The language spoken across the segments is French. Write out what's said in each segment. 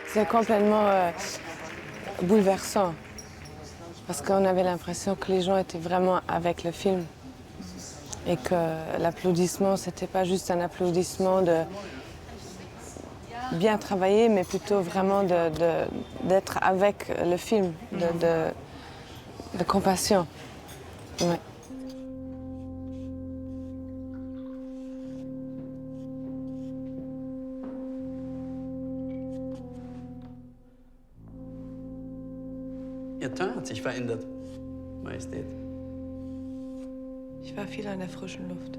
C'est complètement bouleversant. Parce qu'on avait l'impression que les gens étaient vraiment avec le film. Et que l'applaudissement, c'était pas juste un applaudissement de bien travailler, mais plutôt vraiment d'être avec le film, de compassion. Ouais. Ihr Teint hat sich verändert, Majestät. Ich war viel an der frischen Luft.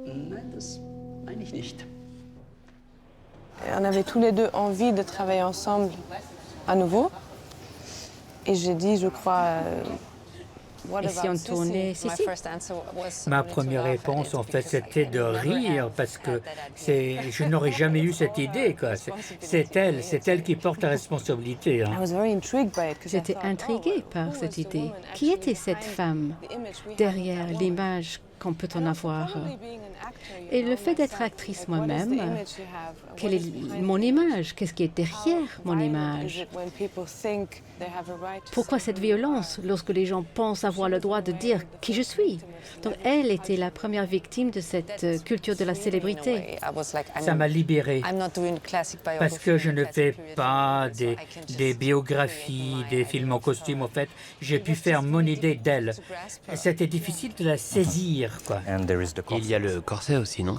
Nein, das meine ich nicht. On avait tous les deux envie de travailler ensemble à nouveau. Et j'ai dit, je crois, Et si on tournait Sissi? Ma première réponse, en fait, c'était de rire parce que je n'aurais jamais eu cette idée, quoi. C'est elle qui porte la responsabilité. Hein. J'étais intriguée par cette idée. Qui était cette femme derrière l'image qu'on peut en avoir? Et le fait d'être actrice moi-même, quelle est mon image? Qu'est-ce qui est derrière mon image? Pourquoi cette violence lorsque les gens pensent avoir le droit de dire qui je suis? Donc elle était la première victime de cette culture de la célébrité. Ça m'a libérée parce que je ne fais pas des biographies, des films en costume. En fait, j'ai pu faire mon idée d'elle. C'était difficile de la saisir, quoi. Il y a le corset aussi, non?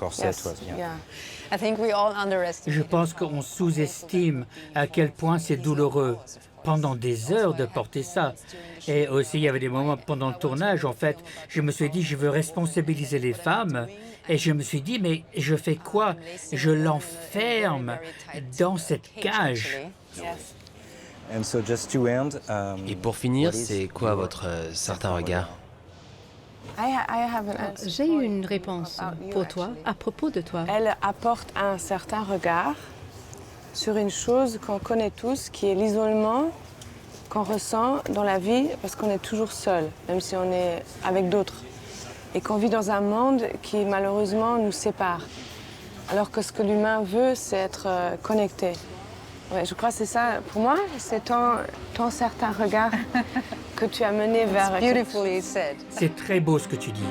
Je pense qu'on sous-estime à quel point c'est douloureux pendant des heures de porter ça. Et aussi, il y avait des moments pendant le tournage, en fait, je me suis dit, je veux responsabiliser les femmes. Et je me suis dit, mais je fais quoi? Je l'enferme dans cette cage. Et pour finir, c'est quoi votre certain regard? J'ai eu une réponse pour toi, à propos de toi. Elle apporte un certain regard sur une chose qu'on connaît tous, qui est l'isolement qu'on ressent dans la vie parce qu'on est toujours seul, même si on est avec d'autres. Et qu'on vit dans un monde qui, malheureusement, nous sépare. Alors que ce que l'humain veut, c'est être connecté. Ouais, je crois que c'est ça. Pour moi, c'est ton certain regard que tu as mené vers... C'est très beau ce que tu dis.